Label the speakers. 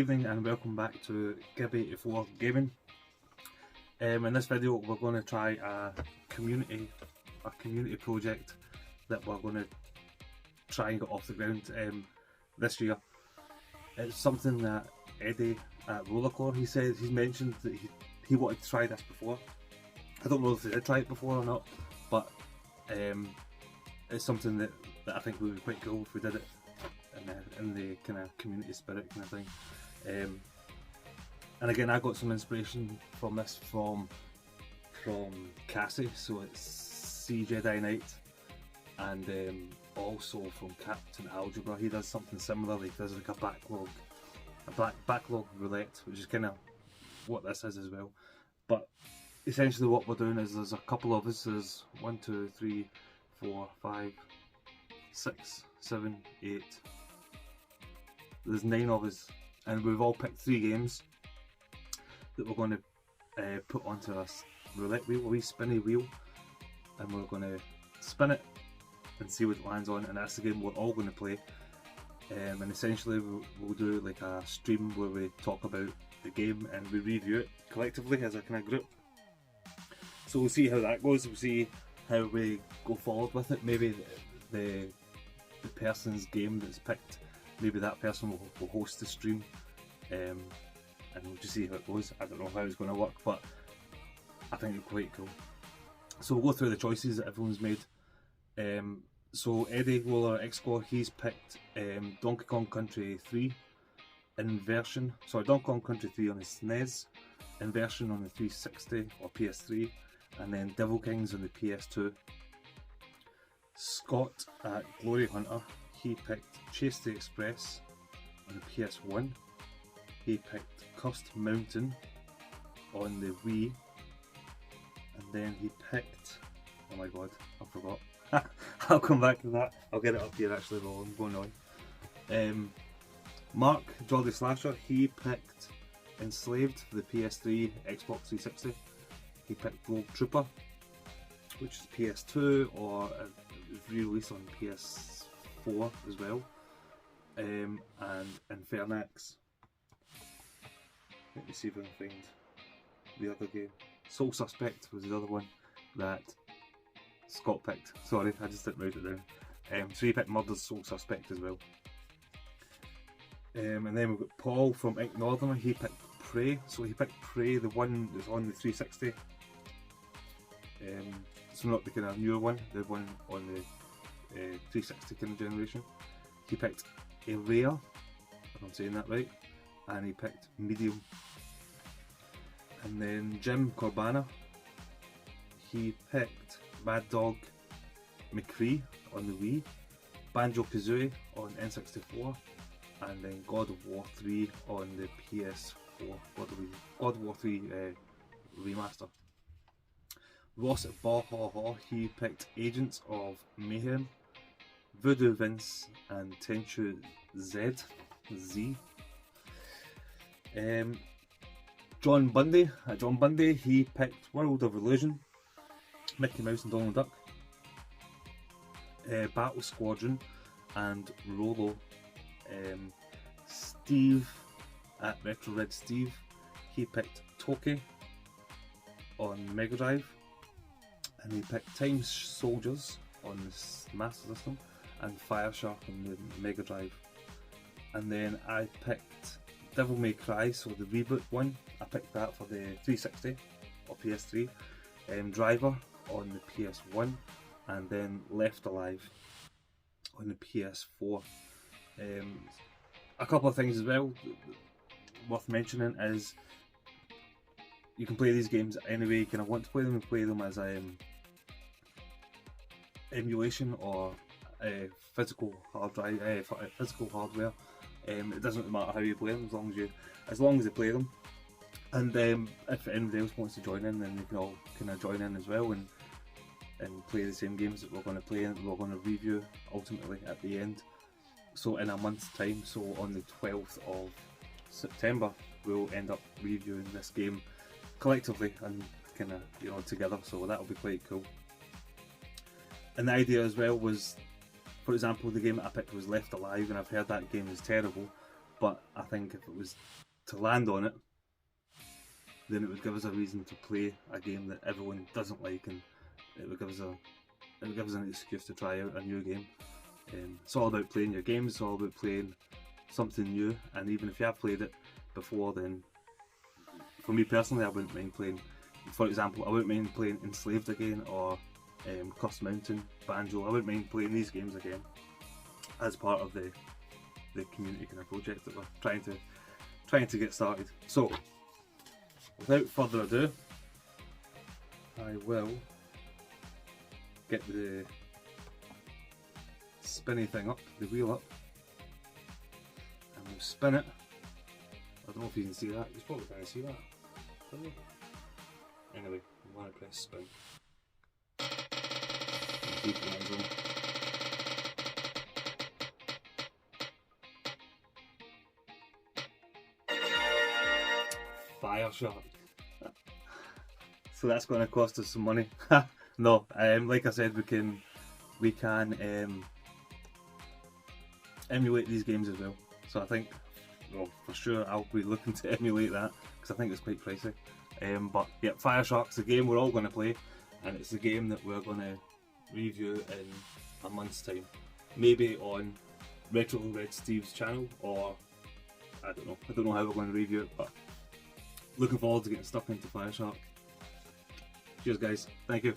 Speaker 1: evening and welcome back to Gib84 Gaming. In this video we're going to try a community project that we're going to try and get off the ground this year. It's something that Eddie at Rollercore, he said, he's mentioned that he wanted to try this before. I don't know if he did try it before or not, but it's something that I think would be quite cool if we did it in the kind of community spirit kind of thing. And again, I got some inspiration from this from Cassie, so it's C Jedi Knight, and also from Captain Algebra. He does something similar. He does like a backlog roulette, which is kind of what this is as well. But essentially what we're doing is there's a couple of us. There's 1, 2, 3, 4, 5, 6, 7, 8. There's 9 of us, and we've all picked 3 games that we're going to put onto a roulette wheel, a wee spinny wheel, and we're going to spin it and see what it lands on, and that's the game we're all going to play. And essentially we'll do like a stream where we talk about the game and we review it collectively as a kind of group. So we'll see how that goes. We'll see how we go forward with it. Maybe the person's game that's picked, maybe that person will host the stream, and we'll just see how it goes. I don't know how it's going to work, but I think it's quite cool. So we'll go through the choices that everyone's made. So Eddie Roller X-Score, he's picked Donkey Kong Country 3 Donkey Kong Country 3 on the SNES, Inversion on the 360 or PS3, and then Devil Kings on the PS2. Scott at Glory Hunter, he picked Chase the Express on the PS1. He picked Cursed Mountain on the Wii, and then he picked, oh my god, I forgot. I'll come back to that. I'll get it up here actually while I'm going on. Mark Jolly Slasher, he picked Enslaved for the PS3, Xbox 360. He picked Rogue Trooper, which is PS2 or re-release on PS4 as well, and Infernax. Let me see if I can find the other game. Soul Suspect was the other one that Scott picked. Sorry, I just didn't write it down. So he picked Murder's Soul Suspect as well. And then we've got Paul from Ink Northerner, he picked Prey. So he picked Prey, the one that's on the 360. So not the kind of newer one, the one on the 360 kind of generation. He picked Area, if I'm saying that right, and he picked Medium. And then Jim Corbana, he picked Mad Dog McCree on the Wii, Banjo-Kazooie on N64, and then God of War 3 on the PS4. God of War 3 remaster. Ross at Bahaha, he picked Agents of Mayhem, Voodoo Vince and Tenchu Z. John Bundy, he picked World of Illusion, Mickey Mouse and Donald Duck, Battle Squadron and Rolo. Steve at Retro Red Steve, he picked Toki on Mega Drive, and he picked Time Soldiers on the Master System and Fire Shark on the Mega Drive. And then I picked Devil May Cry, so the reboot one, I picked that for the 360 or PS3, Driver on the PS1, and then Left Alive on the PS4. A couple of things as well worth mentioning is you can play these games any way you kind of want to play them. You play them as emulation or physical hard drive, physical hardware. It doesn't matter how you play them as long as you play them. And if anybody else wants to join in, then they can all kind of join in as well and play the same games that we're going to play and we're going to review ultimately at the end. So in a month's time, so on the 12th of September, we'll end up reviewing this game collectively and kind of together. So that'll be quite cool. And the idea as well was, for example, the game that I picked was Left Alive, and I've heard that game is terrible, but I think if it was to land on it, then it would give us a reason to play a game that everyone doesn't like, and it would give us an excuse to try out a new game. It's all about playing your games, it's all about playing something new, and even if you have played it before, then for me personally I wouldn't mind playing, for example, I wouldn't mind playing Enslaved again, or Cursed Mountain, Banjo. I wouldn't mind playing these games again as part of the community kind of project that we're trying to get started. So without further ado, I will get the spinny thing up, the wheel up, and we'll spin it. I don't know if you can see that, you probably can't see that, can you? Anyway, I'm going to press spin. Keep lines on. Fire shark. So that's going to cost us some money. No, like I said, we can emulate these games as well. So I think, well, for sure I'll be looking to emulate that because I think it's quite pricey. But yeah, Fire Shark's the game we're all going to play, and it's the game that we're going to review in a month's time. Maybe on Retro Red Steve's channel, or I don't know how we're going to review it, but looking forward to getting stuck into Fire Shark. Cheers guys, thank you.